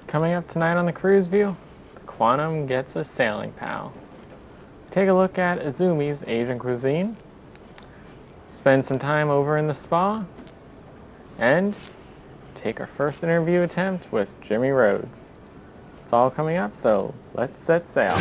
Coming up tonight on the Cruise View, the Quantum gets a sailing pal. Take a look at Izumi's Asian cuisine, spend some time over in the spa, and take our first interview attempt with Jimmy Rhodes. It's all coming up, so let's set sail.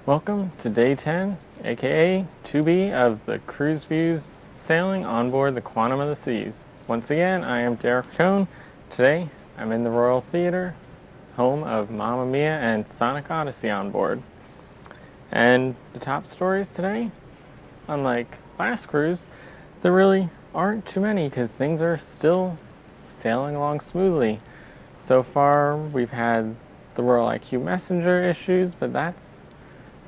Welcome to day 10, aka 2B of the CruiseView's sailing on board the Quantum of the Seas. Once again, I am Picone. Today, I'm in the Royal Theater, home of Mamma Mia and Sonic Odyssey on board. And the top stories today, unlike last cruise, there really aren't too many because things are still sailing along smoothly. So far, we've had the Royal IQ Messenger issues, but that's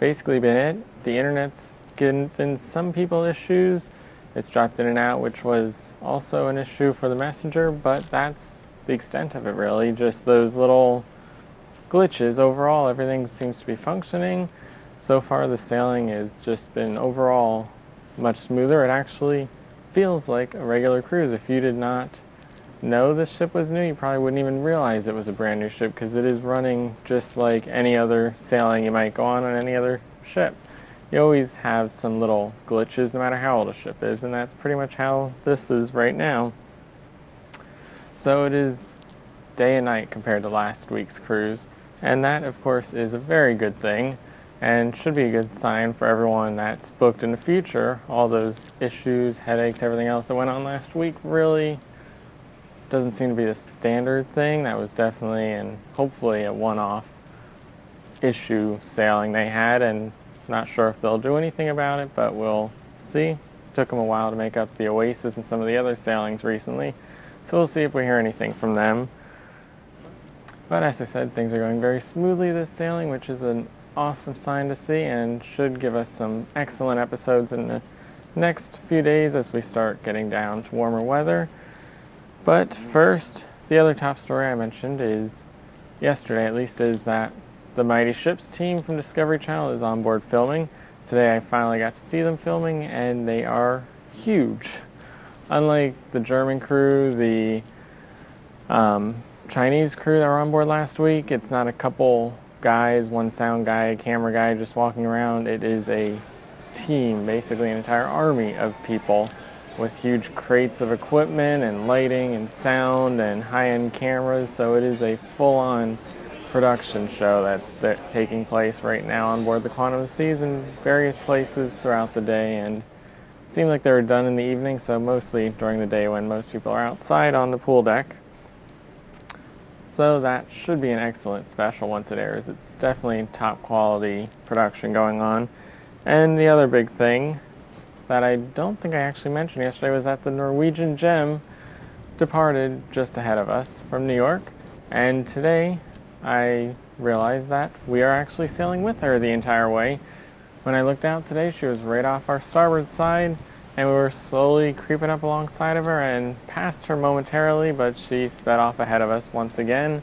basically been it. The internet's given some people issues. It's dropped in and out, which was also an issue for the Messenger, but that's the extent of it really. Just those little glitches. Overall, everything seems to be functioning. So far, the sailing has just been overall much smoother. It actually feels like a regular cruise. If you did not know this ship was new, you probably wouldn't even realize it was a brand new ship because it is running just like any other sailing you might go on any other ship. You always have some little glitches no matter how old a ship is, and that's pretty much how this is right now. So it is day and night compared to last week's cruise, and that of course is a very good thing and should be a good sign for everyone that's booked in the future. All those issues, headaches, everything else that went on last week really doesn't seem to be the standard thing. That was definitely and hopefully a one-off issue sailing they had, and not sure if they'll do anything about it, but we'll see. Took them a while to make up the Oasis and some of the other sailings recently, so we'll see if we hear anything from them. But as I said, things are going very smoothly this sailing, which is an awesome sign to see and should give us some excellent episodes in the next few days as we start getting down to warmer weather. But first, the other top story I mentioned is, yesterday at least, is that the Mighty Ships team from Discovery Channel is on board filming. Today I finally got to see them filming, and they are huge. Unlike the German crew, the Chinese crew that were on board last week, it's not a couple guys, one sound guy, a camera guy just walking around. It is a team, basically an entire army of people, with huge crates of equipment and lighting and sound and high-end cameras. So it is a full-on production show that's taking place right now on board the Quantum of the Seas in various places throughout the day, and it seemed like they were done in the evening, so mostly during the day when most people are outside on the pool deck. So that should be an excellent special once it airs. It's definitely top quality production going on. And the other big thing that I don't think I actually mentioned yesterday was that the Norwegian Gem departed just ahead of us from New York, and today I realized that we are actually sailing with her the entire way. When I looked out today, she was right off our starboard side, and we were slowly creeping up alongside of her and passed her momentarily, but she sped off ahead of us once again.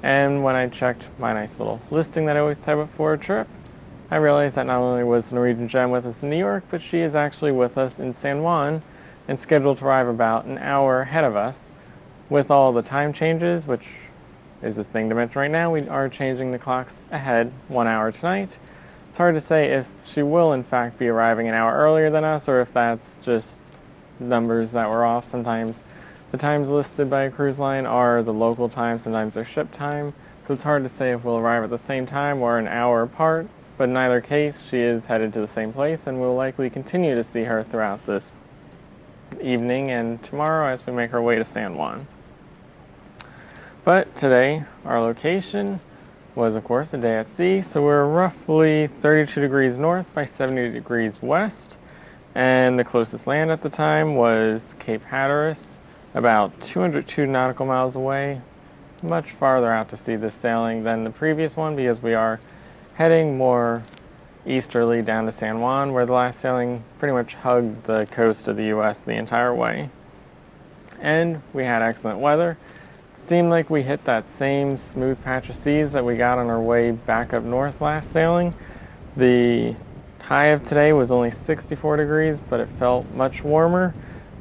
And when I checked my nice little listing that I always have before a trip, I realized that not only was the Norwegian Gem with us in New York, but she is actually with us in San Juan and scheduled to arrive about an hour ahead of us. With all the time changes, which is a thing to mention right now, we are changing the clocks ahead 1 hour tonight. It's hard to say if she will in fact be arriving an hour earlier than us, or if that's just numbers that were off. Sometimes the times listed by a cruise line are the local time, sometimes they're ship time, so it's hard to say if we'll arrive at the same time or an hour apart. But in either case, she is headed to the same place, and we'll likely continue to see her throughout this evening and tomorrow as we make our way to San Juan. But today, our location was, of course, a day at sea, so we're roughly 32 degrees north by 70 degrees west, and the closest land at the time was Cape Hatteras, about 202 nautical miles away, much farther out to sea this sailing than the previous one because we are heading more easterly down to San Juan, where the last sailing pretty much hugged the coast of the US the entire way. And we had excellent weather. Seemed like we hit that same smooth patch of seas that we got on our way back up north last sailing. The high of today was only 64 degrees, but it felt much warmer.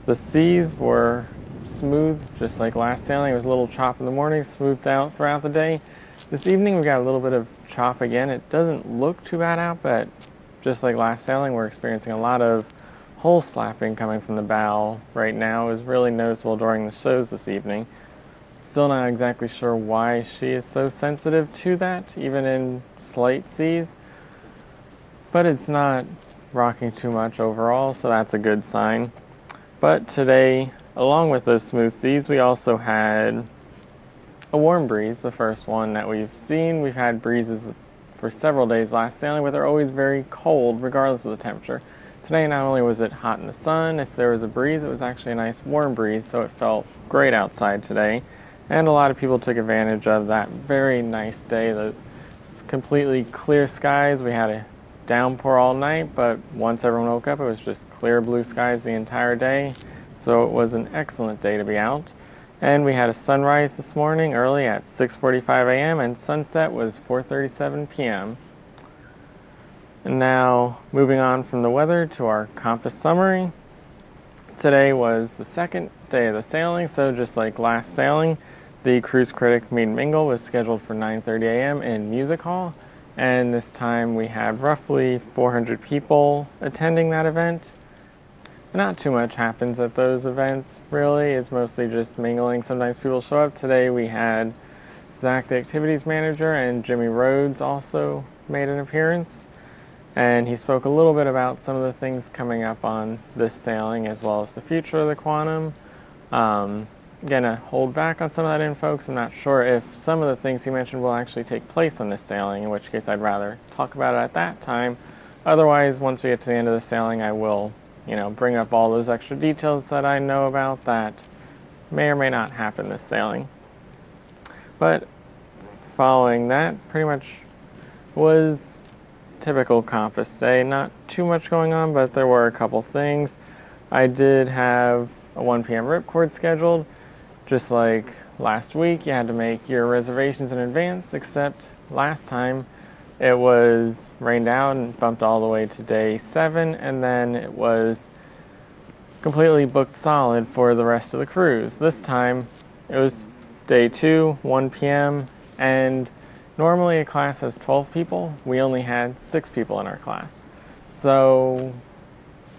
The seas were smooth, just like last sailing. It was a little chop in the morning, smoothed out throughout the day. This evening we got a little bit of chop again. It doesn't look too bad out, but just like last sailing, we're experiencing a lot of hull slapping coming from the bow right now. It was really noticeable during the shows this evening. Still not exactly sure why she is so sensitive to that, even in slight seas. But it's not rocking too much overall, so that's a good sign. But today, along with those smooth seas, we also had a warm breeze, the first one that we've seen. We've had breezes for several days last sailing, but they're always very cold regardless of the temperature. Today, not only was it hot in the sun, if there was a breeze, it was actually a nice warm breeze, so it felt great outside today. And a lot of people took advantage of that very nice day. The completely clear skies. We had a downpour all night, but once everyone woke up, it was just clear blue skies the entire day. So it was an excellent day to be out. And we had a sunrise this morning early at 6:45 a.m. and sunset was 4:37 p.m. And now moving on from the weather to our compass summary. Today was the second day of the sailing, so just like last sailing, the Cruise Critic Meet and Mingle was scheduled for 9:30 a.m. in Music Hall, and this time we had roughly 400 people attending that event. Not too much happens at those events, really. It's mostly just mingling. Sometimes people show up. Today we had Zach, the activities manager, and Jimmy Rhodes also made an appearance. And he spoke a little bit about some of the things coming up on this sailing, as well as the future of the Quantum. Gonna hold back on some of that info because I'm not sure if some of the things he mentioned will actually take place on this sailing, in which case I'd rather talk about it at that time. Otherwise, once we get to the end of the sailing, I will, bring up all those extra details that I know about that may or may not happen this sailing. But following that, pretty much was typical compass day. Not too much going on, but there were a couple things. I did have a 1 p.m. ripcord scheduled. Just like last week, you had to make your reservations in advance, except last time it was rained out and bumped all the way to day 7, and then it was completely booked solid for the rest of the cruise. This time it was day 2, 1 p.m., and normally a class has 12 people. We only had 6 people in our class. So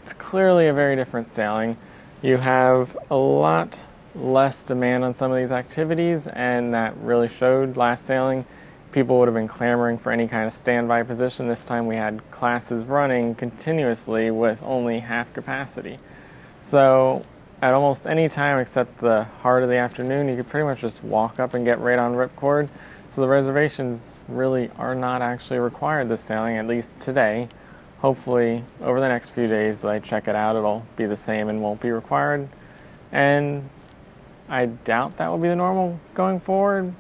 it's clearly a very different sailing. You have a lot less demand on some of these activities, and that really showed last sailing. People would have been clamoring for any kind of standby position. This time we had classes running continuously with only half capacity. So at almost any time except the heart of the afternoon, you could pretty much just walk up and get right on ripcord. So the reservations really are not actually required this sailing, at least today. Hopefully over the next few days I check it out, it'll be the same and won't be required. And I doubt that will be the normal going forward,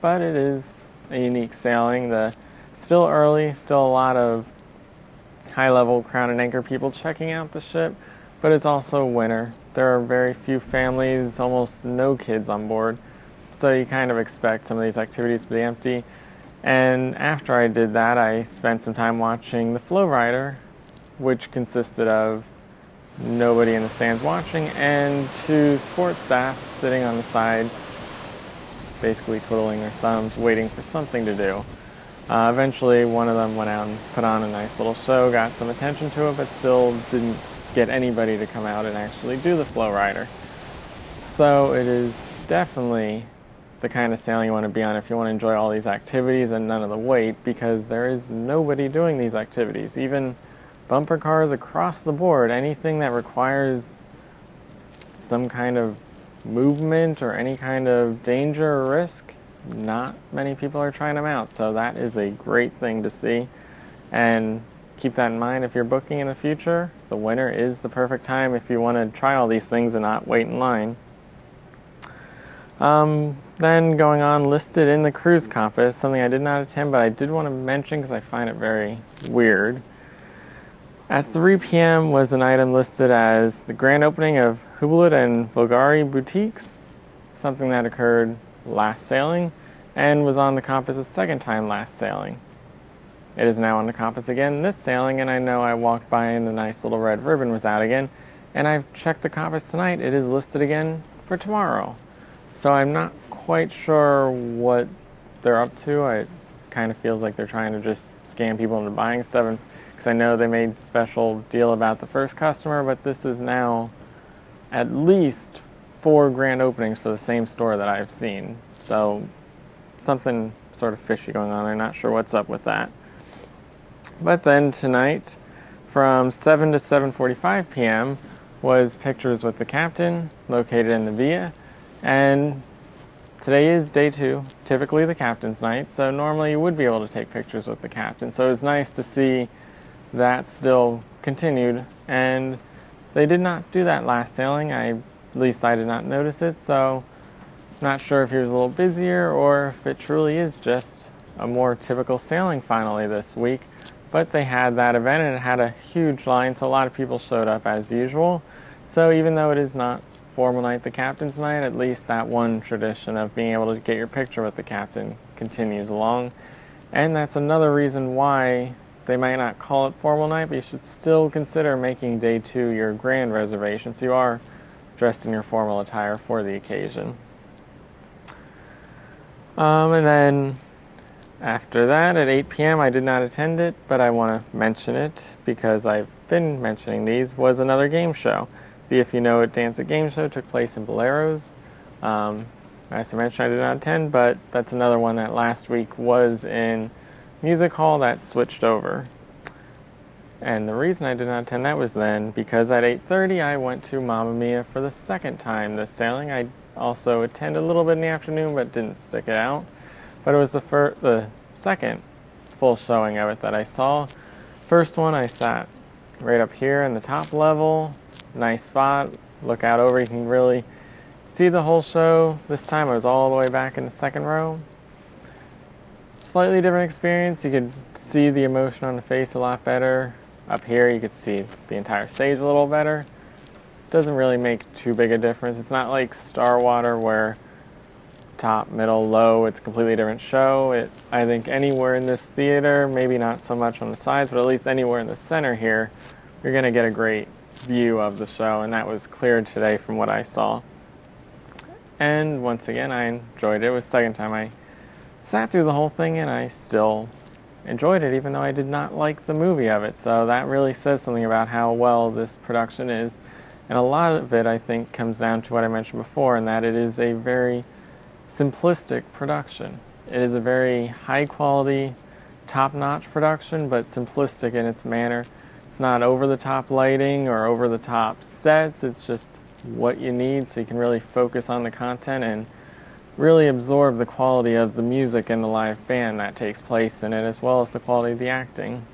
but it is a unique sailing. Still early, still a lot of high-level crown and anchor people checking out the ship, but it's also winter. There are very few families, almost no kids on board, so you kind of expect some of these activities to be empty. And after I did that, I spent some time watching the Flow Rider, which consisted of nobody in the stands watching and 2 sports staff sitting on the side, basically twiddling their thumbs, waiting for something to do. Eventually, one of them went out and put on a nice little show, got some attention to it, but still didn't get anybody to come out and actually do the Flow Rider. So it is definitely the kind of sailing you want to be on if you want to enjoy all these activities and none of the wait, because there is nobody doing these activities. Even bumper cars across the board, anything that requires some kind of movement or any kind of danger or risk, not many people are trying them out. So that is a great thing to see. And keep that in mind if you're booking in the future. The winter is the perfect time if you want to try all these things and not wait in line. Then going on, listed in the cruise compass, something I did not attend, but I did want to mention because I find it very weird. At 3 p.m. was an item listed as the grand opening of Hubbalud and Bulgari boutiques, something that occurred last sailing and was on the compass a second time last sailing. It is now on the compass again this sailing, and I know I walked by and the nice little red ribbon was out again, and I've checked the compass tonight. It is listed again for tomorrow. So I'm not quite sure what they're up to. It kind of feels like they're trying to just scam people into buying stuff, because I know they made special deal about the first customer, but this is now at least 4 grand openings for the same store that I've seen. So something sort of fishy going on there. Not sure what's up with that. But then tonight, from 7 to 7:45 p.m. was Pictures with the Captain, located in the Via. And today is day 2, typically the captain's night, so normally you would be able to take pictures with the captain. So it was nice to see that still continued, and they did not do that last sailing. At least I did not notice it, so not sure if he was a little busier or if it truly is just a more typical sailing finally this week. But they had that event and it had a huge line, so a lot of people showed up as usual. So even though it is not formal night, the captain's night, at least that one tradition of being able to get your picture with the captain continues along. And that's another reason why they might not call it formal night, but you should still consider making day 2 your grand reservation, so you are dressed in your formal attire for the occasion. And then after that, at 8 p.m., I did not attend it, but I want to mention it because I've been mentioning these, was another game show. The If You Know It Dance It game show took place in Boleros. As I mentioned, I did not attend, but that's another one that last week was in Music Hall that switched over. And the reason I did not attend that was then because at 8:30 I went to Mamma Mia for the second time this sailing. I also attended a little bit in the afternoon, but didn't stick it out. But it was the second full showing of it that I saw. First one, I sat right up here in the top level. Nice spot. Look out over. You can really see the whole show. This time I was all the way back in the second row. Slightly different experience. You could see the emotion on the face a lot better. Up here you could see the entire stage a little better. Doesn't really make too big a difference. It's not like Star Water where top, middle, low, it's a completely different show. I think anywhere in this theater, maybe not so much on the sides, but at least anywhere in the center here, you're going to get a great view of the show, and that was cleared today from what I saw. And once again, I enjoyed it. It was the second time I sat through the whole thing, and I still enjoyed it, even though I did not like the movie of it. So that really says something about how well this production is. And a lot of it, I think, comes down to what I mentioned before, and that it is a very simplistic production. It is a very high quality, top-notch production, but simplistic in its manner. It's not over-the-top lighting or over-the-top sets. It's just what you need so you can really focus on the content and really absorb the quality of the music and the live band that takes place in it, as well as the quality of the acting.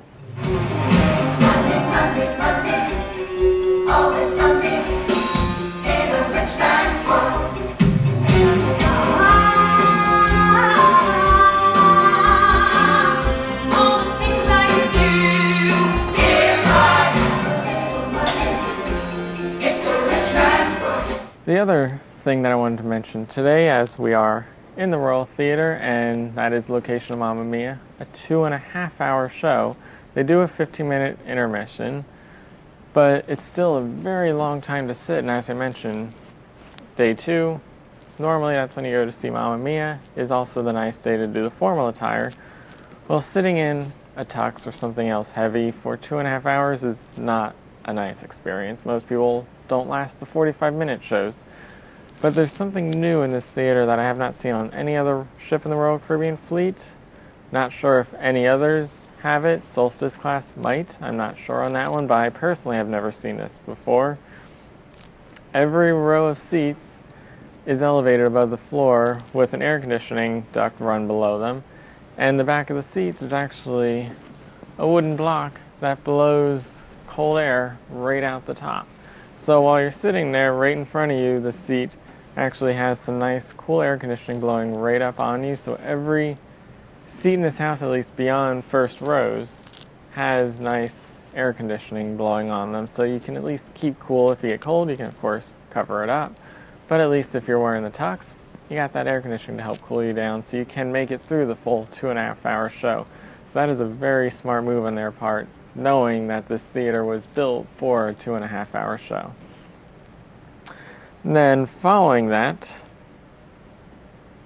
The other thing that I wanted to mention today, as we are in the Royal Theater, and that is the location of Mamma Mia, a 2.5-hour show. They do a 15-minute intermission, but it's still a very long time to sit, and as I mentioned, day 2, normally that's when you go to see Mamma Mia, is also the nice day to do the formal attire. Well, sitting in a tux or something else heavy for 2.5 hours is not a nice experience. Most people don't last the 45-minute shows. But there's something new in this theater that I have not seen on any other ship in the Royal Caribbean fleet. Not sure if any others have it. Solstice class might. I'm not sure on that one, but I personally have never seen this before. Every row of seats is elevated above the floor with an air conditioning duct run below them. And the back of the seats is actually a wooden block that blows cold air right out the top. So while you're sitting there, right in front of you, the seat actually has some nice cool air conditioning blowing right up on you. So every seat in this house, at least beyond first rows, has nice air conditioning blowing on them. So you can at least keep cool. If you get cold, you can of course cover it up. But at least if you're wearing the tux, you got that air conditioning to help cool you down so you can make it through the full 2.5-hour show. So that is a very smart move on their part, knowing that this theater was built for a 2.5-hour show. And then following that,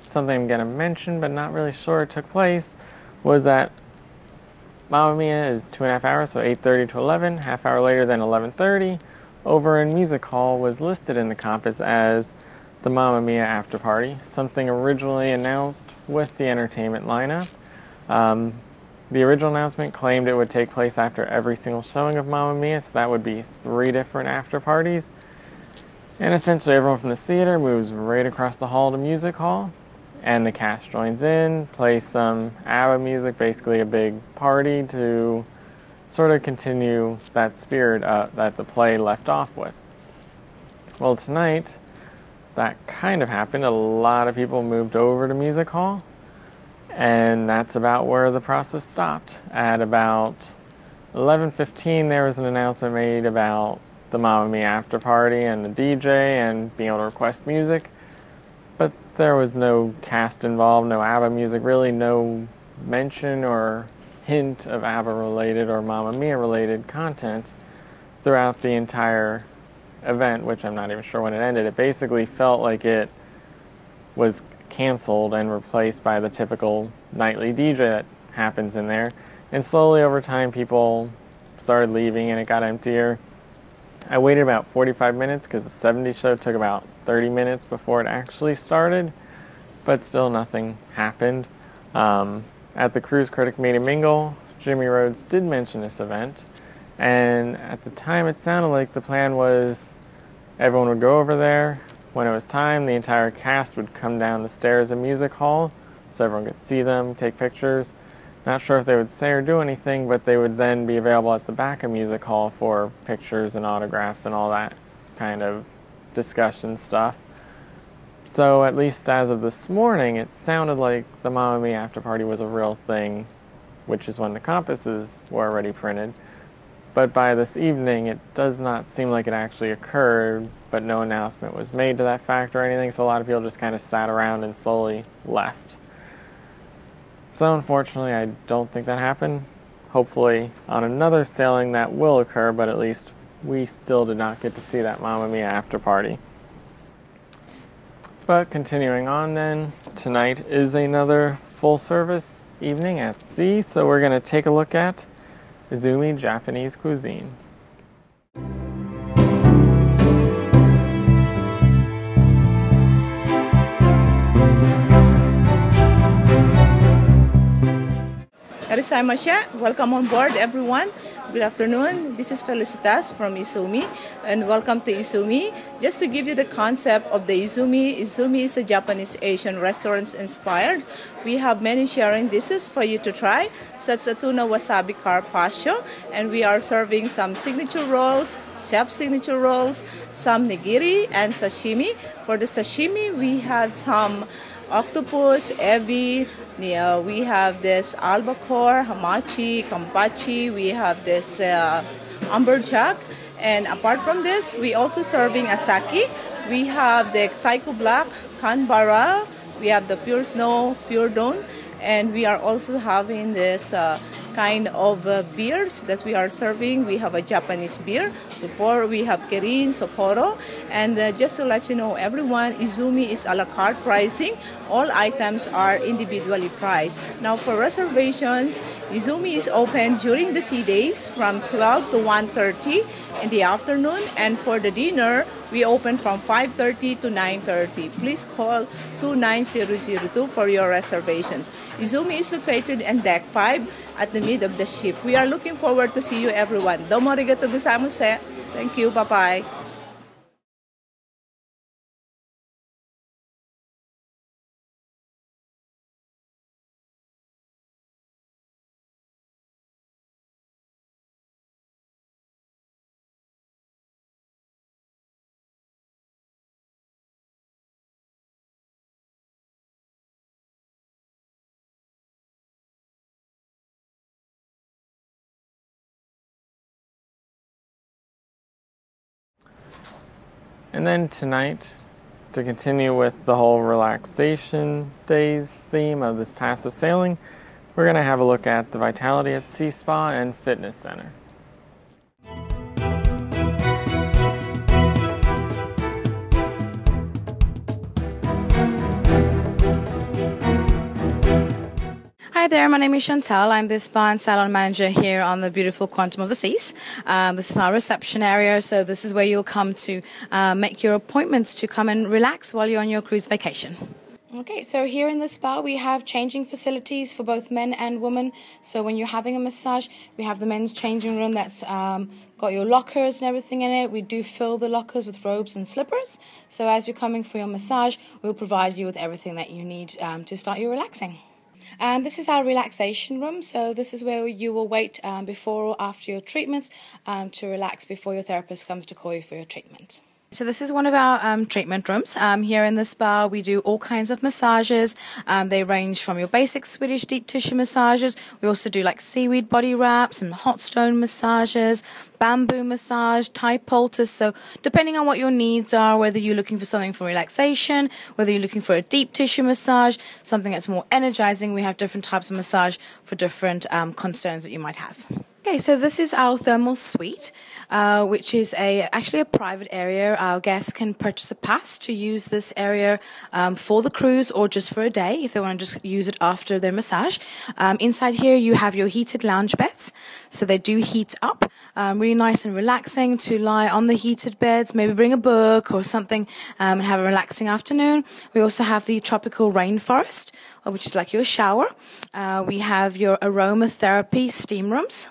something I'm going to mention but not really sure took place was that Mamma Mia is 2.5 hours, so 8:30 to 11, half hour later than 11:30. Over in Music Hall was listed in the compass as the Mamma Mia after party, something originally announced with the entertainment lineup. The original announcement claimed it would take place after every single showing of Mamma Mia, so that would be 3 different after parties. And essentially everyone from this theater moves right across the hall to Music Hall, and the cast joins in, plays some ABBA music, basically a big party to sort of continue that spirit that the play left off with. Well, tonight, that kind of happened. A lot of people moved over to Music Hall, and that's about where the process stopped. At about 11:15, there was an announcement made about the Mamma Mia after party and the DJ and being able to request music, but there was no cast involved, no ABBA music, really no mention or hint of ABBA related or Mamma Mia related content throughout the entire event, which I'm not even sure when it ended. It basically felt like it was canceled and replaced by the typical nightly DJ that happens in there. And slowly over time people started leaving and it got emptier. I waited about 45 minutes because the 70s show took about 30 minutes before it actually started, but still nothing happened. At the Cruise Critic Meet and Mingle, Jimmy Rhodes did mention this event, and at the time it sounded like the plan was everyone would go over there. When it was time, the entire cast would come down the stairs of Music Hall so everyone could see them, take pictures. Not sure if they would say or do anything, but they would then be available at the back of Music Hall for pictures and autographs and all that kind of discussion stuff. So at least as of this morning, it sounded like the Mamma Mia after party was a real thing, which is when the compasses were already printed. But by this evening, it does not seem like it actually occurred, but no announcement was made to that fact or anything, so a lot of people just kind of sat around and slowly left. So unfortunately, I don't think that happened. Hopefully on another sailing that will occur, but at least we still did not get to see that Mamma Mia after party. But continuing on then, tonight is another full service evening at sea, so we're going to take a look at Izumi Japanese Cuisine. Arisaimashia, welcome on board everyone. Good afternoon. This is Felicitas from Izumi and welcome to Izumi. Just to give you the concept of the Izumi, Izumi is a Japanese Asian restaurant inspired. We have many sharing dishes for you to try, such as tuna wasabi carpaccio, and we are serving some signature rolls, chef signature rolls, some nigiri and sashimi. For the sashimi, we had some octopus, ebi, we have this albacore, hamachi, kampachi, we have this amberjack, and apart from this, we also serving asaki. We have the taiko black, kanbara, we have the pure snow, pure dawn, and we are also having this kind of beers that we are serving. We have a Japanese beer, Sapporo, we have Kirin, Sapporo, and just to let you know everyone, Izumi is a la carte pricing. All items are individually priced. Now for reservations, Izumi is open during the sea days from 12 to 1:30 in the afternoon, and for the dinner, we open from 5:30 to 9:30. Please call 29002 for your reservations. Izumi is located in Deck 5 at the mid of the ship. We are looking forward to see you everyone. Domo arigatou gozaimasu. Thank you. Bye-bye. And then tonight, To continue with the whole relaxation days theme of this passive sailing, we're going to have a look at the Vitality at Sea Spa and Fitness Center. Hi there, my name is Chantal. I'm the spa and salon manager here on the beautiful Quantum of the Seas. This is our reception area, so this is where you'll come to make your appointments to come and relax while you're on your cruise vacation. Okay, so here in the spa we have changing facilities for both men and women. So when you're having a massage, we have the men's changing room that's got your lockers and everything in it. We do fill the lockers with robes and slippers. So as you're coming for your massage, we'll provide you with everything that you need to start your relaxing. This is our relaxation room, so this is where you will wait before or after your treatments to relax before your therapist comes to call you for your treatment. So this is one of our treatment rooms. Here in the spa we do all kinds of massages. They range from your basic Swedish deep tissue massages. We also do like seaweed body wraps and hot stone massages, bamboo massage, Thai poultice. So depending on what your needs are, whether you're looking for something for relaxation, whether you're looking for a deep tissue massage, something that's more energizing, we have different types of massage for different concerns that you might have. Okay, so this is our thermal suite, which is actually a private area. Our guests can purchase a pass to use this area for the cruise or just for a day if they want to just use it after their massage. Inside here you have your heated lounge beds, so they do heat up. Really nice and relaxing to lie on the heated beds, maybe bring a book or something and have a relaxing afternoon. We also have the tropical rainforest, which is like your shower. We have your aromatherapy steam rooms.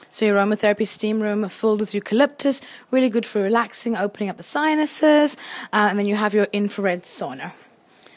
So your aromatherapy steam room filled with eucalyptus, really good for relaxing, opening up the sinuses. And then you have your infrared sauna.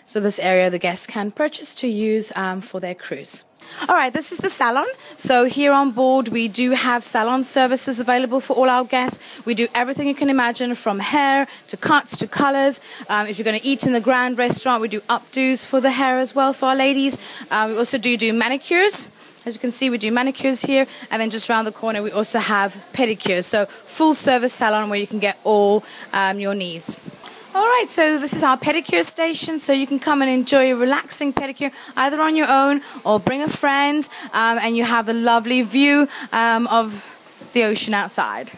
So this area the guests can purchase to use for their cruise. All right, this is the salon. So here on board we do have salon services available for all our guests. We do everything you can imagine, from hair to cuts to colors. If you're going to eat in the grand restaurant, we do updos for the hair as well for our ladies. We also do manicures. As you can see, we do manicures here, and then just around the corner we also have pedicures. So full service salon where you can get all your needs. All right, so this is our pedicure station, so you can come and enjoy a relaxing pedicure either on your own or bring a friend, and you have a lovely view of the ocean outside.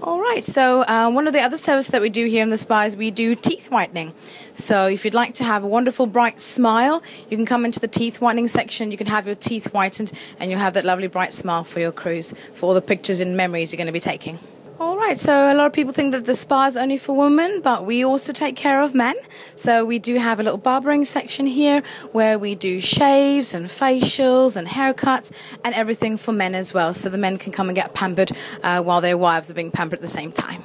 All right, so one of the other services that we do here in the spa is we do teeth whitening. So if you'd like to have a wonderful bright smile, you can come into the teeth whitening section. You can have your teeth whitened and you'll have that lovely bright smile for your cruise, for all the pictures and memories you're going to be taking. All right, so a lot of people think that the spa is only for women, but we also take care of men. So we do have a little barbering section here where we do shaves and facials and haircuts and everything for men as well. So the men can come and get pampered while their wives are being pampered at the same time.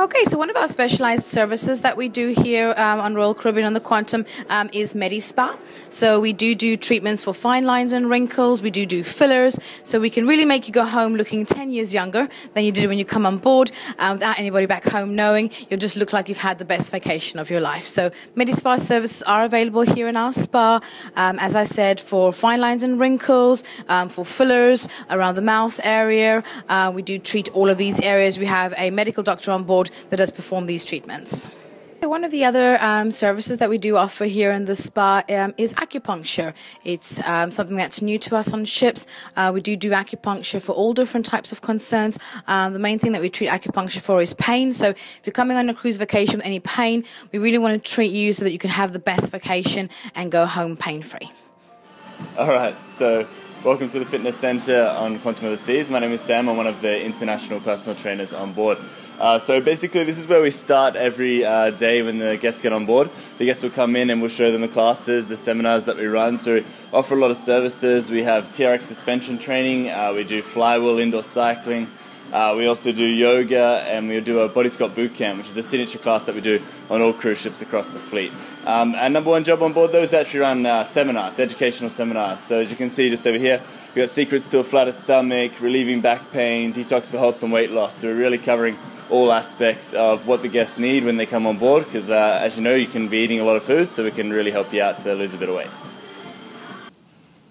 Okay, so one of our specialized services that we do here on Royal Caribbean on the Quantum is Medi-Spa. So we do treatments for fine lines and wrinkles. We do fillers. So we can really make you go home looking 10 years younger than you did when you come on board, without anybody back home knowing. You'll just look like you've had the best vacation of your life. So Medi-Spa services are available here in our spa, as I said, for fine lines and wrinkles, for fillers around the mouth area. We do treat all of these areas. We have a medical doctor on board that does perform these treatments. One of the other services that we do offer here in the spa is acupuncture. It's something that's new to us on ships. We do acupuncture for all different types of concerns. The main thing that we treat acupuncture for is pain. So if you're coming on a cruise vacation with any pain, we really want to treat you so that you can have the best vacation and go home pain-free. All right, so welcome to the fitness center on Quantum of the Seas. My name is Sam. I'm one of the international personal trainers on board. So basically this is where we start every day when the guests get on board. The guests will come in and we'll show them the classes, the seminars that we run. So we offer a lot of services. We have TRX suspension training, we do flywheel indoor cycling, we also do yoga, and we do a body sculpt boot camp, which is a signature class that we do on all cruise ships across the fleet. Our number one job on board though is actually run seminars, educational seminars. So as you can see just over here, we've got secrets to a flatter stomach, relieving back pain, detox for health and weight loss. So we're really covering all aspects of what the guests need when they come on board, because as you know, you can be eating a lot of food, so we can really help you out to lose a bit of weight.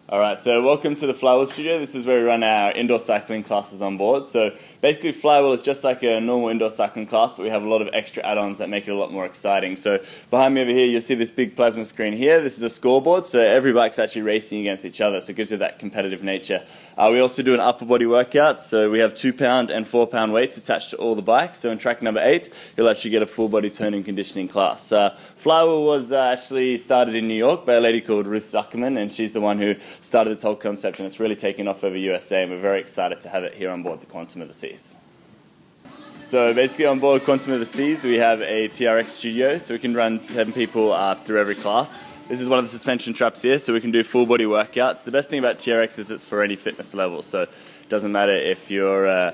Alright, so welcome to the Flywheel Studio. This is where we run our indoor cycling classes on board. So basically Flywheel is just like a normal indoor cycling class, but we have a lot of extra add-ons that make it a lot more exciting. So behind me over here you'll see this big plasma screen here. This is a scoreboard, so every bike's actually racing against each other, so it gives you that competitive nature. We also do an upper body workout, so we have 2 pound and 4 pound weights attached to all the bikes. So in track number 8, you'll actually get a full body tone and conditioning class. Flywheel was actually started in New York by a lady called Ruth Zuckerman, and she's the one who started this whole concept, and it's really taken off over USA, and we're very excited to have it here on board the Quantum of the Seas. So basically on board Quantum of the Seas we have a TRX studio, so we can run 10 people through every class. This is one of the suspension traps here, so we can do full body workouts. The best thing about TRX is it's for any fitness level, so it doesn't matter if you're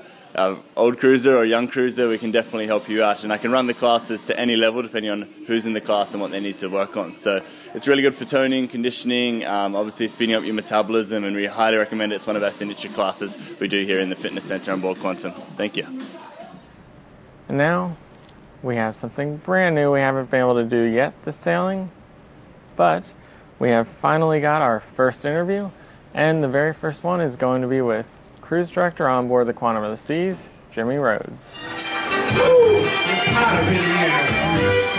old cruiser or young cruiser, we can definitely help you out, and I can run the classes to any level depending on who's in the class and what they need to work on. So it's really good for toning, conditioning, obviously speeding up your metabolism, and we highly recommend it. It's one of our signature classes we do here in the fitness center on board Quantum. Thank you. And now we have something brand new we haven't been able to do yet this sailing, but we have finally got our first interview, and the very first one is going to be with Cruise Director on board the Quantum of the Seas, Izumi Rhodes. It's hot up in here,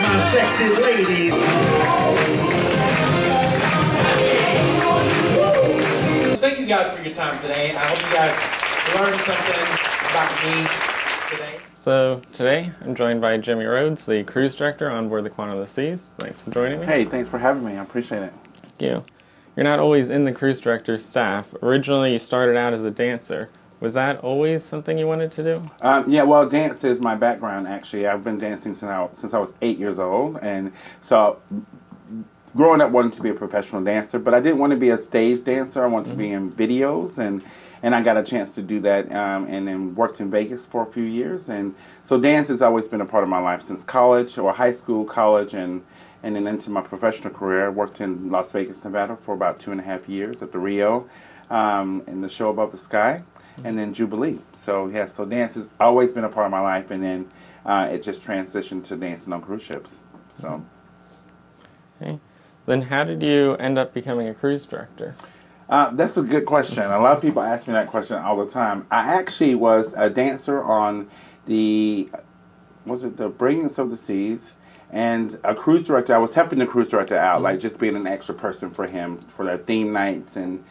my sexy ladies. Thank you guys for your time today. I hope you guys learned something about me today. So today I'm joined by Izumi Rhodes, the Cruise Director on board the Quantum of the Seas. Thanks for joining me. Hey, thanks for having me. I appreciate it. Thank you. You're not always in the Cruise Director's staff. Originally you started out as a dancer. Was that always something you wanted to do? Yeah, well, dance is my background, actually. I've been dancing since I was 8 years old, and so growing up wanted to be a professional dancer, but I didn't want to be a stage dancer. I wanted to be in videos, and I got a chance to do that, and then worked in Vegas for a few years, and so dance has always been a part of my life since college, or high school, college, and then into my professional career. I worked in Las Vegas, Nevada for about 2.5 years at the Rio, in the show Above the Sky, and then Jubilee. So yeah, so dance has always been a part of my life, and then it just transitioned to dancing on cruise ships. So. Okay. Then how did you end up becoming a cruise director? That's a good question. A lot of people ask me that question all the time. I actually was a dancer on the Brilliance of the Seas, and a cruise director. I was helping the cruise director out, like just being an extra person for him for their theme nights and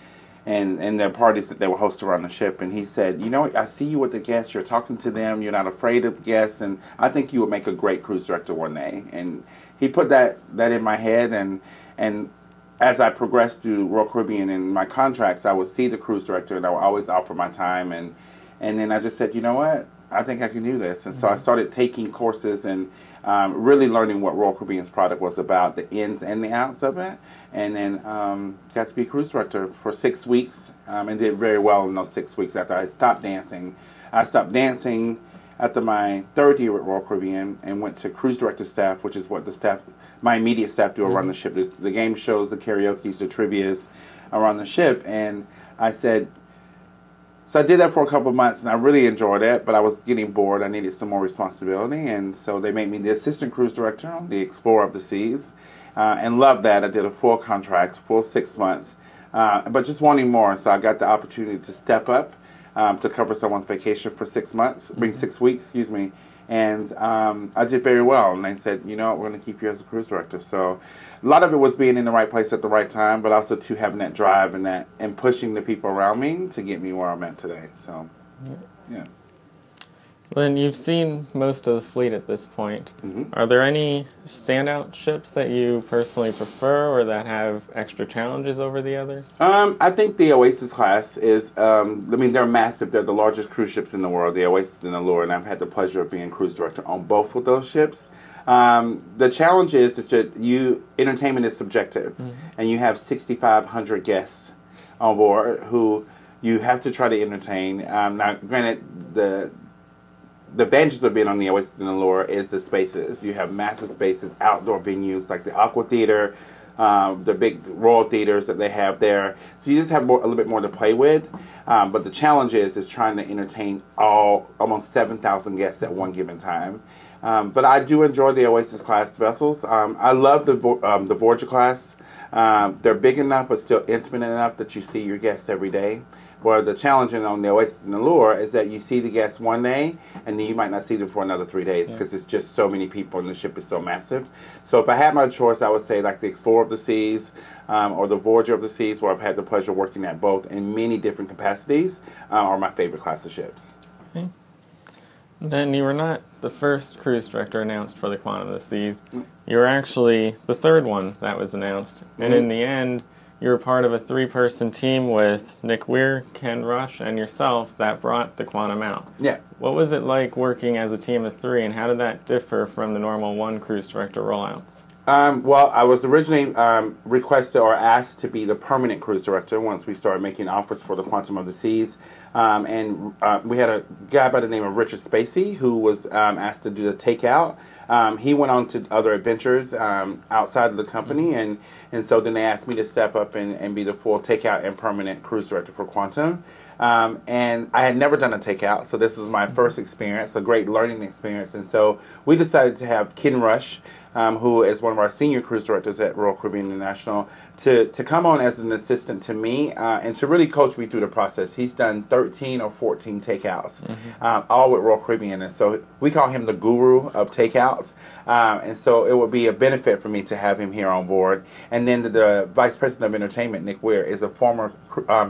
their parties that they would host around the ship. And he said, you know, I see you with the guests. You're talking to them. You're not afraid of guests, and I think you would make a great cruise director one day. And he put that in my head, and as I progressed through Royal Caribbean and my contracts, I would see the cruise director, and I would always offer my time. And then I just said, you know what? I think I can do this. And so I started taking courses and really learning what Royal Caribbean's product was about, the ins and the outs of it. And then got to be cruise director for 6 weeks, and did very well in those 6 weeks after I stopped dancing. I stopped dancing after my 3rd year at Royal Caribbean and went to cruise director staff, which is what my immediate staff do around the ship. There's the game shows, the karaoke's, the trivias around the ship. And I said, so I did that for a couple of months, and I really enjoyed it, but I was getting bored. I needed some more responsibility, and so they made me the assistant cruise director on the Explorer of the Seas, and loved that. I did a full contract, full 6 months, but just wanting more, so I got the opportunity to step up to cover someone's vacation for 6 months, 6 weeks, excuse me, and I did very well, and they said, you know what, we're going to keep you as a cruise director. So a lot of it was being in the right place at the right time, but also to having that drive and pushing the people around me to get me where I'm at today. So, yeah. Then you've seen most of the fleet at this point. Are there any standout ships that you personally prefer or that have extra challenges over the others? I think the Oasis class is, they're massive. They're the largest cruise ships in the world, the Oasis and Allure, and I've had the pleasure of being cruise director on both of those ships. The challenge is that entertainment is subjective, and you have 6,500 guests on board who you have to try to entertain. Now, granted, the advantages of being on the Oasis and Allure is the spaces. You have massive spaces, outdoor venues like the Aqua Theater, the big Royal Theaters that they have there. So you just have a little bit more to play with. But the challenge is trying to entertain almost 7,000 guests at one given time. But I do enjoy the Oasis class vessels. I love the Voyager class. They're big enough but still intimate enough that you see your guests every day. Where the challenge on the Oasis and Allure is that you see the guests one day and then you might not see them for another 3 days because it's just so many people and the ship is so massive. So if I had my choice, I would say like the Explorer of the Seas or the Voyager of the Seas, where I've had the pleasure of working at both in many different capacities, are my favorite class of ships. Okay. Then you were not the first cruise director announced for the Quantum of the Seas. You were actually the third one that was announced. And in the end, you were part of a 3-person team with Nick Weir, Ken Rush, and yourself that brought the Quantum out. Yeah. What was it like working as a team of 3, and how did that differ from the normal 1 cruise director rollouts? Well, I was originally requested or asked to be the permanent cruise director once we started making offers for the Quantum of the Seas. We had a guy by the name of Richard Spacey who was asked to do the takeout. He went on to other adventures outside of the company, and so then they asked me to step up and be the full takeout and permanent cruise director for Quantum. And I had never done a takeout, so this was my first experience, a great learning experience. And so we decided to have Ken Rush, who is one of our senior cruise directors at Royal Caribbean International, to come on as an assistant to me and to really coach me through the process. He's done 13 or 14 takeouts, all with Royal Caribbean, and so we call him the guru of takeouts. And so it would be a benefit for me to have him here on board. And then the Vice President of Entertainment, Nick Weir, is a former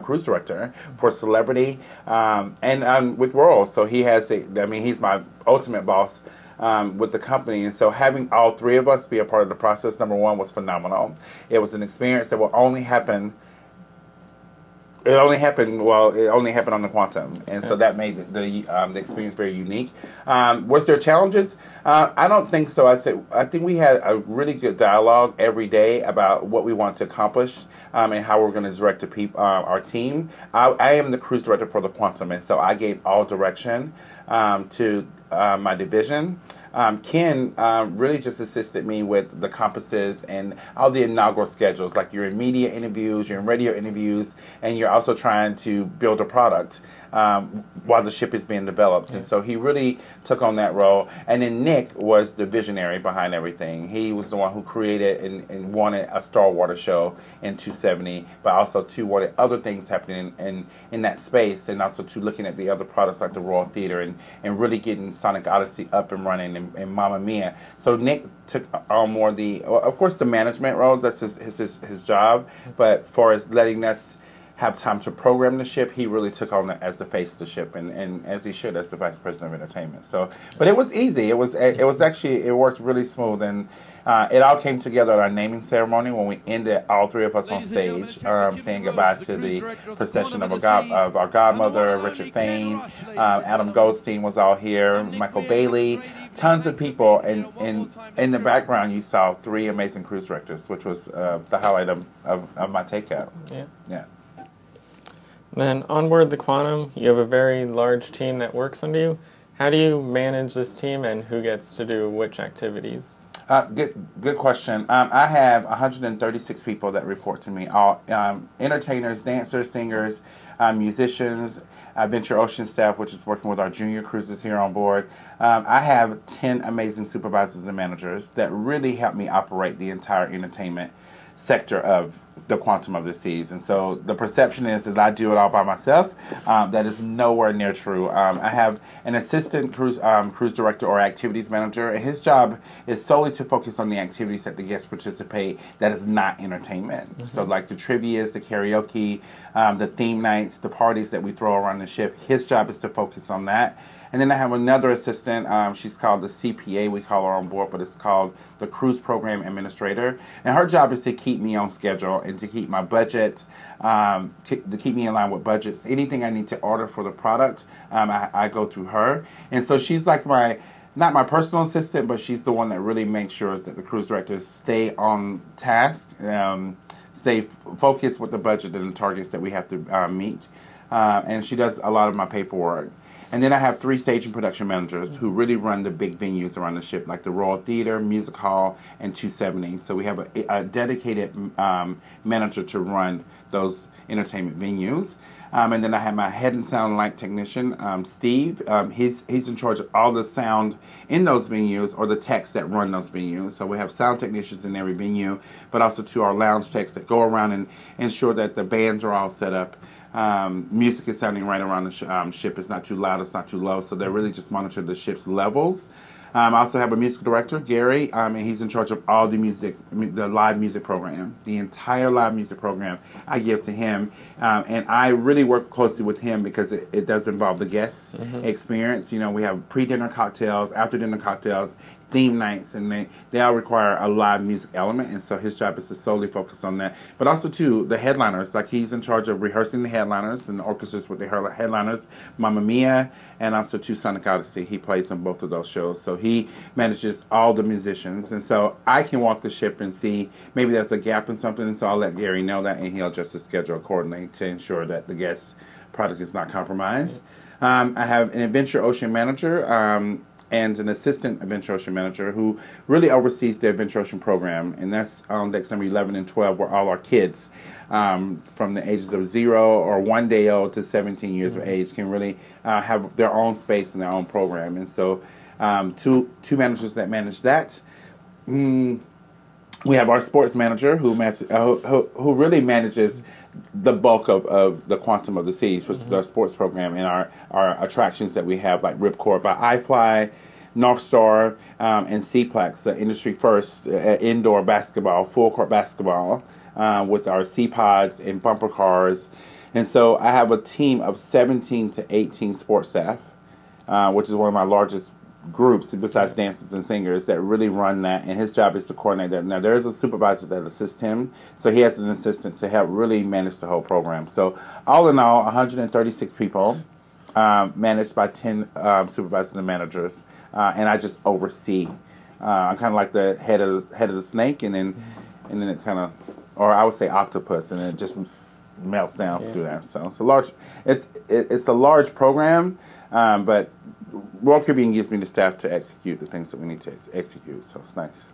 cruise director for Celebrity and with Royal. So he has, he's my ultimate boss with the company. And so having all 3 of us be a part of the process, number 1, was phenomenal. It was an experience that will only happen. It only happened on the Quantum, and so that made the experience very unique. Was there challenges? I don't think so. I think we had a really good dialogue every day about what we want to accomplish and how we're going to direct our team. I am the cruise director for the Quantum, and so I gave all direction to my division. Ken really just assisted me with the compasses and all the inaugural schedules, like you're in media interviews, you're in radio interviews, and you're also trying to build a product while the ship is being developed. And so he really took on that role. And then Nick was the visionary behind everything. He was the one who created and wanted a Star Water show in 270, but also wanted other things happening in that space, and also looking at the other products like the Royal Theater and really getting Sonic Odyssey up and running and Mamma Mia. So Nick took on more of course, the management role. That's his job. But for us letting us have time to program the ship, he really took on as the face of the ship, and as he should, as the Vice President of Entertainment. So, but it was easy. It worked really smooth, and it all came together at our naming ceremony when we ended, all 3 of us on stage, saying goodbye to the procession of our godmother, Richard Fain, Adam Goldstein was all here, Michael Bailey, tons of people, and in the background you saw 3 amazing cruise directors, which was the highlight of my takeout. Yeah. Then on board the Quantum, you have a very large team that works under you. How do you manage this team, and who gets to do which activities? Good question. I have 136 people that report to me, all entertainers, dancers, singers, musicians, Venture Ocean staff, which is working with our junior cruises here on board. I have 10 amazing supervisors and managers that really help me operate the entire entertainment sector of the Quantum of the Seas. And so the perception is that I do it all by myself. That is nowhere near true. I have an assistant cruise director or activities manager, and his job is solely to focus on the activities that the guests participate that is not entertainment. So like the trivias, the karaoke, the theme nights, the parties that we throw around the ship, his job is to focus on that. And then I have another assistant. She's called the CPA, we call her on board, but it's called the Cruise Program Administrator. And her job is to keep me on schedule and to keep my budget, to keep me in line with budgets. Anything I need to order for the product, I go through her. And so she's like not my personal assistant, but she's the one that really makes sure that the cruise directors stay on task, stay focused with the budget and the targets that we have to meet. And she does a lot of my paperwork. And then I have 3 stage and production managers who really run the big venues around the ship, like the Royal Theater, Music Hall, and 270. So we have a dedicated manager to run those entertainment venues. And then I have my head and sound light technician, Steve. He's in charge of all the sound in those venues, or the techs that run those venues. So we have sound technicians in every venue, but also to our lounge techs that go around and ensure that the bands are all set up. Music is sounding right around the ship. It's not too loud, it's not too low. So they really just monitor the ship's levels. I also have a music director, Gary, and he's in charge of all the the live music program. The entire live music program I give to him, and I really work closely with him because it does involve the guest experience. You know, we have pre-dinner cocktails, after-dinner cocktails, theme nights, and they all require a live music element, and so his job is to solely focus on that. But also, too, the headliners, like he's in charge of rehearsing the headliners and the orchestras with the headliners, Mamma Mia, and also, too, Sonic Odyssey. He plays on both of those shows, so he manages all the musicians, and so I can walk the ship and see maybe there's a gap in something, and so I'll let Gary know that, and he'll adjust the schedule accordingly to ensure that the guest product is not compromised. I have an Adventure Ocean manager, and an assistant Adventure Ocean manager who really oversees the Adventure Ocean program, and that's on decks number 11 and 12, where all our kids from the ages of 0 or 1 day old to 17 years of age can really have their own space and their own program. And so two managers that manage that. We have our sports manager who really manages the bulk of the Quantum of the Seas, which is our sports program, and our attractions that we have, like Ripcord by iFly, North Star, and Seaplex, the industry first indoor basketball, full court basketball, with our Sea-Pods and bumper cars. And so I have a team of 17 to 18 sports staff, which is one of my largest groups besides dancers and singers that really run that, and his job is to coordinate that. Now there is a supervisor that assists him, so he has an assistant to help really manage the whole program. So all in all, 136 people, managed by 10 supervisors and managers, and I just oversee. I'm kind of like the head of the snake, and then it kind of, or I would say octopus, and it just melts down through that. So it's a large program, but Royal Caribbean gives me the staff to execute the things that we need to execute, so it's nice.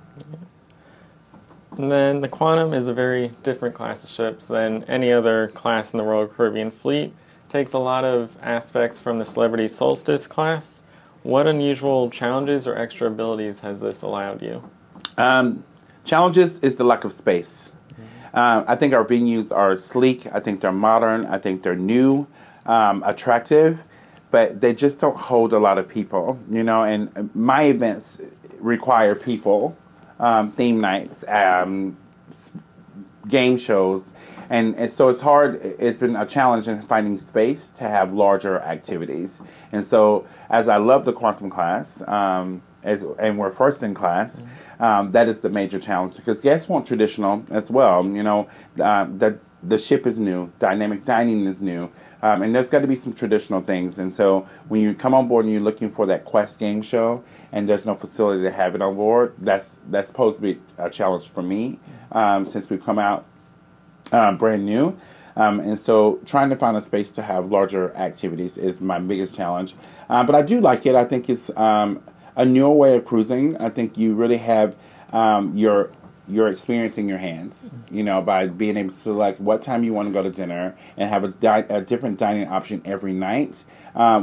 And then the Quantum is a very different class of ships than any other class in the Royal Caribbean fleet. Takes a lot of aspects from the Celebrity Solstice class. What unusual challenges or extra abilities has this allowed you? Challenges is the lack of space. I think our venues are sleek. I think they're modern. I think they're new, attractive, but they just don't hold a lot of people, you know, and my events require people, theme nights, game shows, and so it's hard. It's been a challenge in finding space to have larger activities. And so as I love the Quantum class, and we're first in class, that is the major challenge, because guests want traditional as well. You know, the ship is new, dynamic dining is new, and there's got to be some traditional things. And so when you come on board and you're looking for that Quest game show, and there's no facility to have it on board, that's supposed to be a challenge for me, since we've come out brand new. And so trying to find a space to have larger activities is my biggest challenge. But I do like it. I think it's a newer way of cruising. I think you really have your experience in your hands, you know, by being able to select what time you want to go to dinner and have a different dining option every night,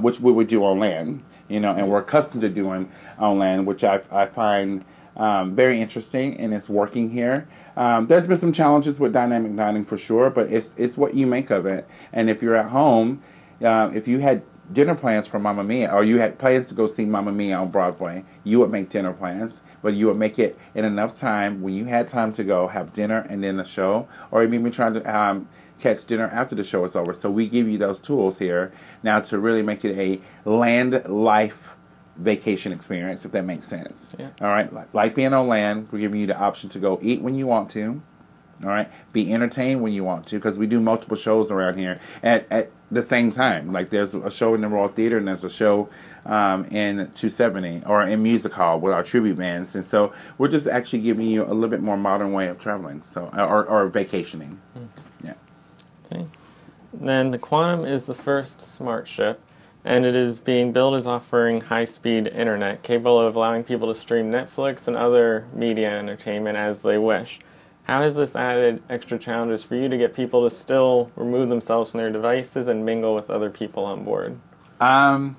which we would do on land, you know, and we're accustomed to doing on land, which I find very interesting, and it's working here. There's been some challenges with dynamic dining for sure, but it's what you make of it. And if you're at home, if you had dinner plans for Mamma Mia, or you had plans to go see Mamma Mia on Broadway, you would make dinner plans, but you would make it in enough time when you had time to go have dinner and then a show, or even trying to catch dinner after the show is over. So we give you those tools here now to really make it a land life vacation experience, if that makes sense. Yeah. All right, like being on land, we're giving you the option to go eat when you want to. All right, be entertained when you want to, because we do multiple shows around here at the same time. Like there's a show in the Royal Theater, and there's a show in 270 or in Music Hall with our tribute bands, and so we're just actually giving you a little bit more modern way of traveling, so or vacationing. Yeah. Okay. Then the Quantum is the first smart ship, and it is being billed as offering high-speed internet capable of allowing people to stream Netflix and other media entertainment as they wish. How has this added extra challenges for you to get people to still remove themselves from their devices and mingle with other people on board? Well,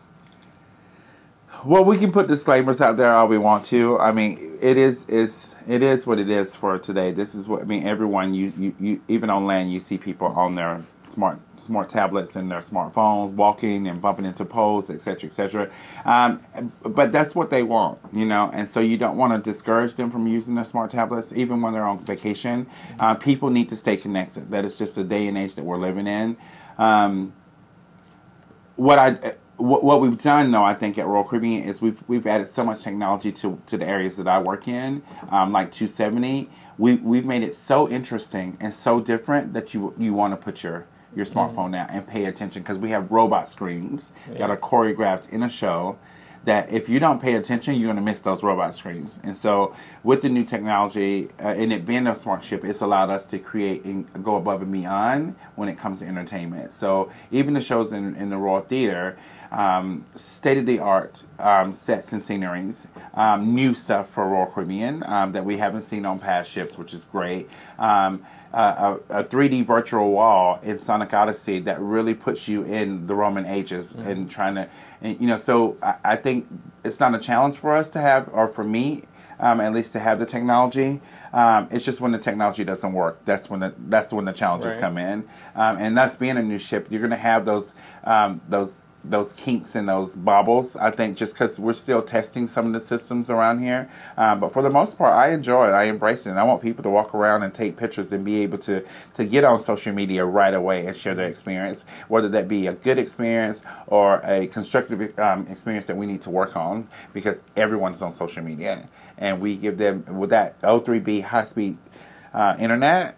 we can put disclaimers out there all we want to. I mean, it is what it is for today. This is what, I mean, everyone, you even on land, you see people on their smart tablets and their smartphones walking and bumping into poles, etc., etc. But that's what they want, you know, and so you don't want to discourage them from using their smart tablets, even when they're on vacation. People need to stay connected. That is just the day and age that we're living in. What we've done, though, I think at Royal Caribbean is we've added so much technology to the areas that I work in, like 270. We've made it so interesting and so different that you want to put your smartphone out and pay attention, because we have robot screens that are choreographed in a show that if you don't pay attention, you're going to miss those robot screens. And so with the new technology and it being a smart ship, it's allowed us to create and go above and beyond when it comes to entertainment. So even the shows in the Royal Theater, state-of-the-art sets and sceneries, new stuff for Royal Caribbean that we haven't seen on past ships, which is great. A 3D virtual wall in Sonic Odyssey that really puts you in the Roman ages and trying to, and, you know, so I think it's not a challenge for us to have, or for me, at least to have the technology. It's just when the technology doesn't work, that's when the challenges come in. And that's being a new ship. You're going to have those kinks and those bobbles, I think, just because we're still testing some of the systems around here. But for the most part, I enjoy it. I embrace it. And I want people to walk around and take pictures and be able to get on social media right away and share their experience, whether that be a good experience or a constructive experience that we need to work on, because everyone's on social media. And we give them, with that O3B high-speed internet,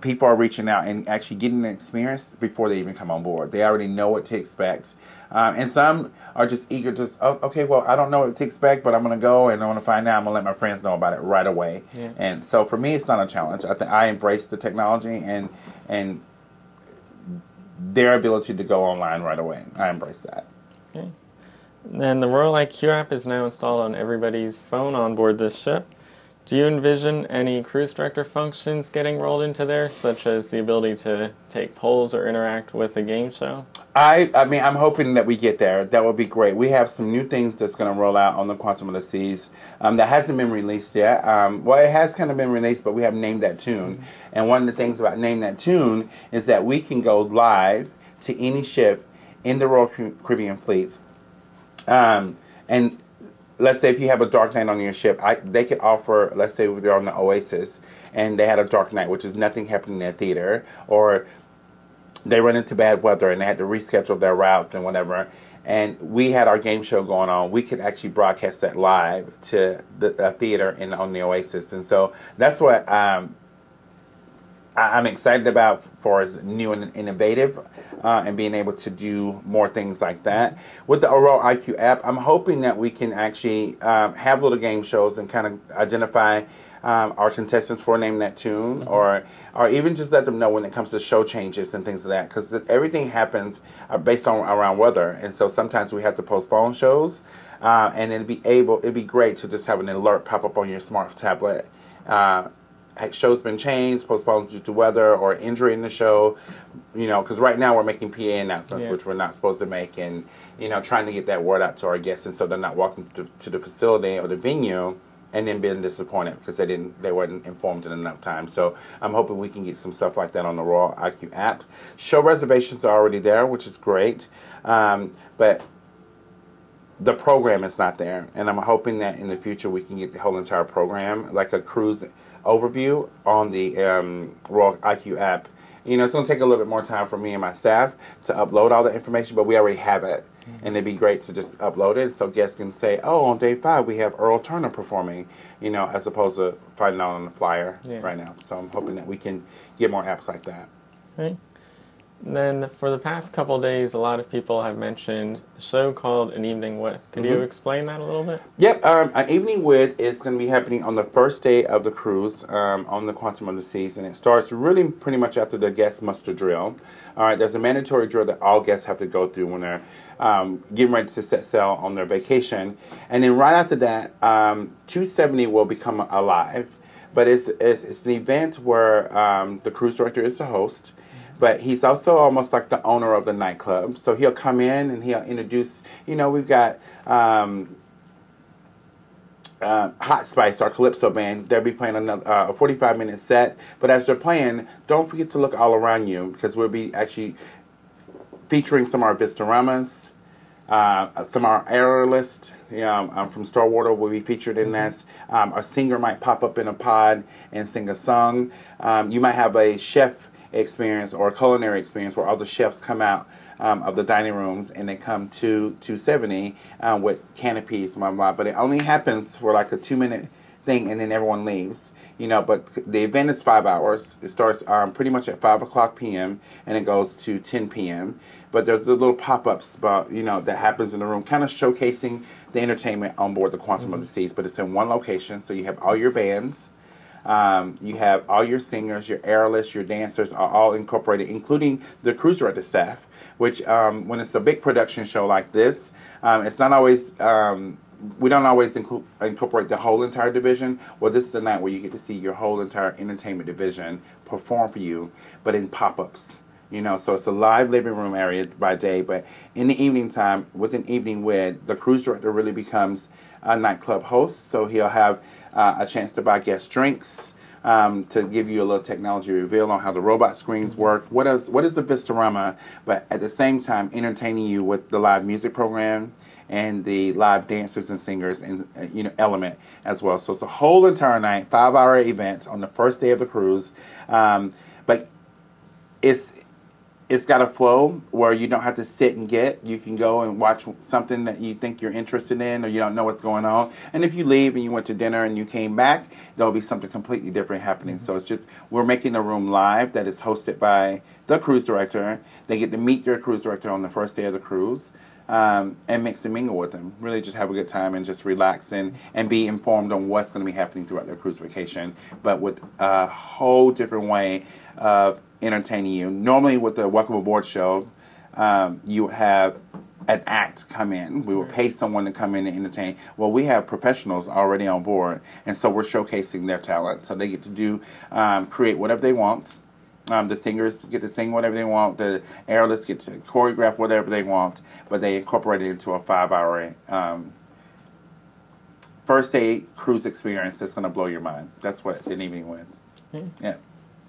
people are reaching out and actually getting the experience before they even come on board. They already know what to expect. And some are just eager to, okay, well, I don't know what to expect, but I'm going to go and I want to find out. I'm going to let my friends know about it right away. Yeah. And so for me, it's not a challenge. I embrace the technology and their ability to go online right away. I embrace that. Okay. And the Royal IQ app is now installed on everybody's phone on board this ship. Do you envision any cruise director functions getting rolled into there, such as the ability to take polls or interact with a game show? I mean, I'm hoping that we get there. That would be great. We have some new things that's going to roll out on the Quantum of the Seas that hasn't been released yet. Well, it has kind of been released, but we haven't named that tune. And one of the things about Name That Tune is that we can go live to any ship in the Royal Caribbean fleet. And let's say if you have a dark night on your ship, they could offer, let's say they're on the Oasis and they had a dark night, which is nothing happening in their theater, or they run into bad weather and they had to reschedule their routes and whatever, and we had our game show going on, we could actually broadcast that live to the theater on the Oasis. And so that's what I'm excited about for as new and innovative, and being able to do more things like that. With the Royal IQ app, I'm hoping that we can actually have little game shows and kind of identify our contestants for Name That Tune, or even just let them know when it comes to show changes and things like that, because everything happens based on around weather, and so sometimes we have to postpone shows, and it'd be great to just have an alert pop up on your smart tablet. Show's been changed, postponed due to weather or injury in the show, you know, because right now we're making PA announcements, which we're not supposed to make, and, you know, trying to get that word out to our guests, and so they're not walking to the facility or the venue and then being disappointed because they weren't informed in enough time. So I'm hoping we can get some stuff like that on the Royal IQ app. Show reservations are already there, which is great, but the program is not there, and I'm hoping that in the future we can get the whole entire program, like a cruise overview on the Royal IQ app. You know, it's going to take a little bit more time for me and my staff to upload all the information, but we already have it. And it'd be great to just upload it so guests can say, oh, on day 5 we have Earl Turner performing, you know, as opposed to finding out on the flyer right now. So I'm hoping that we can get more apps like that. Right. And then for the past couple of days, a lot of people have mentioned a show called An Evening With. Could you explain that a little bit? Yep, An Evening With is going to be happening on the first day of the cruise on the Quantum of the Seas, and it starts really pretty much after the guest muster drill. All right, there's a mandatory drill that all guests have to go through when they're getting ready to set sail on their vacation. And then right after that, 270 will become alive. But it's an event where the cruise director is the host. But he's also almost like the owner of the nightclub. So he'll come in and he'll introduce, we've got Hot Spice, our Calypso band. They'll be playing a 45-minute set. But as they're playing, don't forget to look all around you because we'll be actually featuring some of our Vistoramas, some of our aerialists from Star Water will be featured in this. A singer might pop up in a pod and sing a song. You might have a chef experience or a culinary experience where all the chefs come out of the dining rooms and they come to 270 with canopies, blah, blah, but it only happens for like a 2-minute thing and then everyone leaves. But the event is 5 hours. It starts pretty much at 5 o'clock p.m. and it goes to 10 p.m. But there's a little pop-ups about, that happens in the room, kind of showcasing the entertainment on board the Quantum of the Seas, but it's in one location, so you have all your bands. You have all your singers, your aerialists, your dancers are all incorporated, including the cruise director staff, which when it's a big production show like this, it's not always, we don't always incorporate the whole entire division. Well, this is a night where you get to see your whole entire entertainment division perform for you, but in pop-ups. So it's a live living room area by day, but in the evening time, with An Evening With, the cruise director really becomes a nightclub host, so he'll have a chance to buy guest drinks, to give you a little technology reveal on how the robot screens work. What is the Vistorama, but at the same time entertaining you with the live music program and the live dancers and singers and element as well. So it's a whole entire night, 5-hour event on the first day of the cruise, but it's got a flow where you don't have to sit and you can go and watch something that you think you're interested in or you don't know what's going on. And if you leave and you went to dinner and you came back, there'll be something completely different happening. So it's just, we're making a room live that is hosted by the cruise director. They get to meet their cruise director on the first day of the cruise and mix and mingle with them. Really just have a good time and just relax and be informed on what's going to be happening throughout their cruise vacation, but with a whole different way of entertaining you. Normally with the Welcome Aboard show, you have an act come in. We will pay someone to come in and entertain. Well, we have professionals already on board, and so we're showcasing their talent. So they get to do, create whatever they want. The singers get to sing whatever they want. The aerialists get to choreograph whatever they want, but they incorporate it into a 5-hour first day cruise experience that's going to blow your mind. That's what An Evening With. Yeah.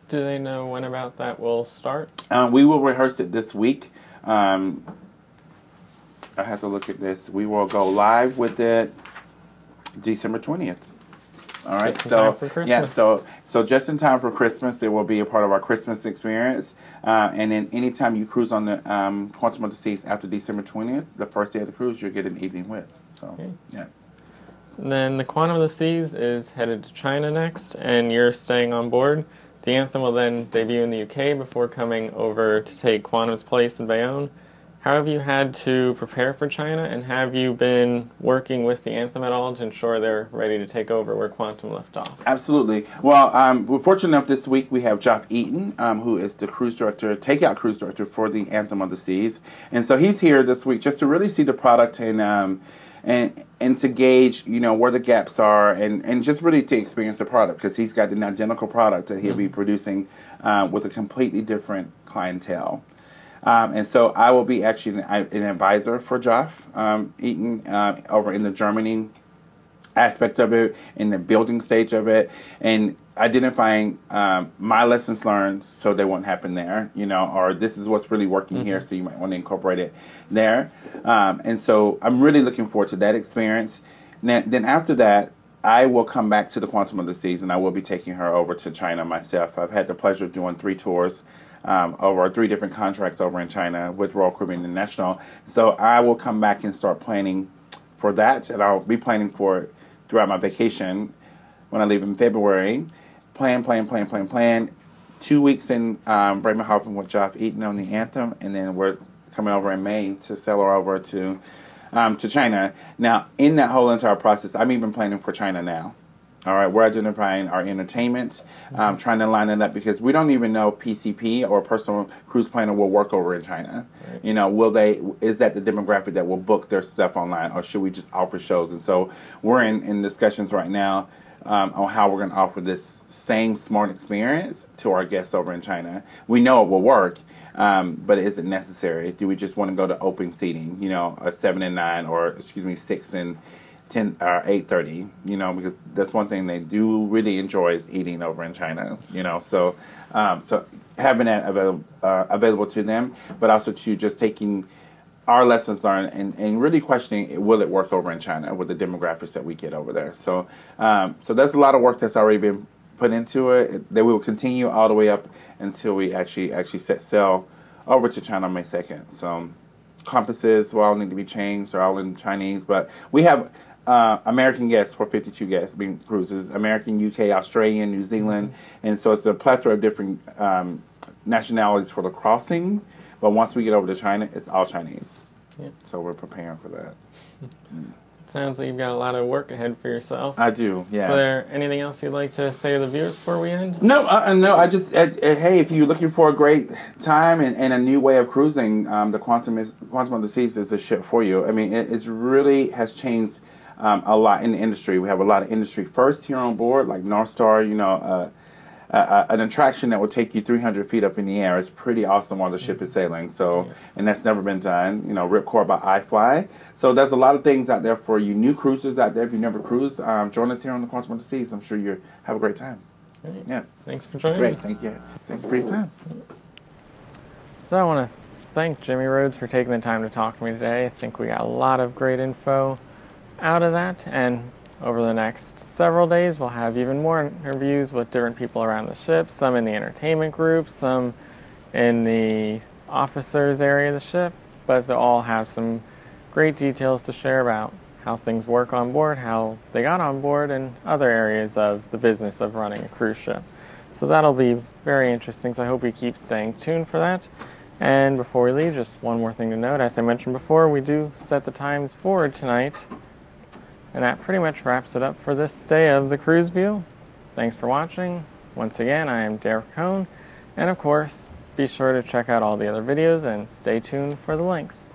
Do they know when about that will start? We will rehearse it this week. I have to look at this. We will go live with it December 20th. All right. Just in time for Christmas. Yeah. So just in time for Christmas, it will be a part of our Christmas experience. And then anytime you cruise on the Quantum of the Seas after December 20th, the first day of the cruise, you'll get An Evening With. So yeah. And then the Quantum of the Seas is headed to China next, and you're staying on board. The Anthem will then debut in the UK before coming over to take Quantum's place in Bayonne. How have you had to prepare for China, and have you been working with the Anthem at all to ensure they're ready to take over where Quantum left off? Absolutely. Well, we're fortunate enough this week we have Geoff Eaton, who is the cruise director, takeout cruise director for the Anthem of the Seas. And so he's here this week just to really see the product and to gauge, where the gaps are and just really to experience the product, because he's got an identical product that he'll be producing with a completely different clientele. And so I will be actually an advisor for Geoff Eaton over in the Germany aspect of it, in the building stage of it, and identifying my lessons learned so they won't happen there, or this is what's really working here, so you might want to incorporate it there. And so I'm really looking forward to that experience. Then after that, I will come back to the Quantum of the Seas, and I will be taking her over to China myself. I've had the pleasure of doing 3 tours over 3 different contracts over in China with Royal Caribbean International. So I will come back and start planning for that, and I'll be planning for it throughout my vacation when I leave in February. Plan, 2 weeks in Bremerhaven with Jeff Eaton on the Anthem, and then we're coming over in May to sail her over to China. Now, in that whole entire process, I'm even planning for China now. All right, we're identifying our entertainment, trying to line it up because we don't even know PCP or personal cruise planner will work over in China. Right. You know, is that the demographic that will book their stuff online, or should we just offer shows? And so we're in discussions right now on how we're going to offer this same smart experience to our guests over in China. We know it will work, but is it necessary? Do we just want to go to open seating, you know, a 7 and 9, or excuse me, 6 and 10 or 8:30, you know, because that's one thing they do really enjoy is eating over in China, you know. So so having that available to them, but also to just taking our lessons learned and really questioning, will it work over in China with the demographics that we get over there? So so there's a lot of work that's already been put into it that we will continue all the way up until we actually set sail over to China on May 2nd. So compasses will all need to be changed. They're all in Chinese, but we have American guests for 52 guests being cruises, American, UK, Australian, New Zealand, and so it's a plethora of different nationalities for the crossing. But once we get over to China, it's all Chinese. Yep. So we're preparing for that. Sounds like you've got a lot of work ahead for yourself. I do, yeah. Is there anything else you'd like to say to the viewers before we end? No, no. I just, hey, if you're looking for a great time and a new way of cruising, the Quantum of the Seas is the ship for you. I mean, it really has changed a lot in the industry. We have a lot of industry first here on board, like North Star, you know, an attraction that will take you 300 feet up in the air. It's pretty awesome while the ship is sailing. So, and that's never been done. You know, Ripcord by iFly. So there's a lot of things out there for you new cruisers out there. If you've never cruised, join us here on the Quantum of the Seas. I'm sure you have a great time. Great. Yeah. Thanks for joining Great. me. Thank you. Thank you for your time. So I want to thank Jimmy Rhodes for taking the time to talk to me today. I think we got a lot of great info out of that, and over the next several days we'll have even more interviews with different people around the ship, some in the entertainment group, some in the officers area of the ship, but they'll all have some great details to share about how things work on board, how they got on board, and other areas of the business of running a cruise ship. So that'll be very interesting, so I hope you keep staying tuned for that. And before we leave, just one more thing to note. As I mentioned before, we do set the times forward tonight. And that pretty much wraps it up for this day of the Cruise View. Thanks for watching. Once again, I am Derek Cohn. And of course, be sure to check out all the other videos and stay tuned for the links.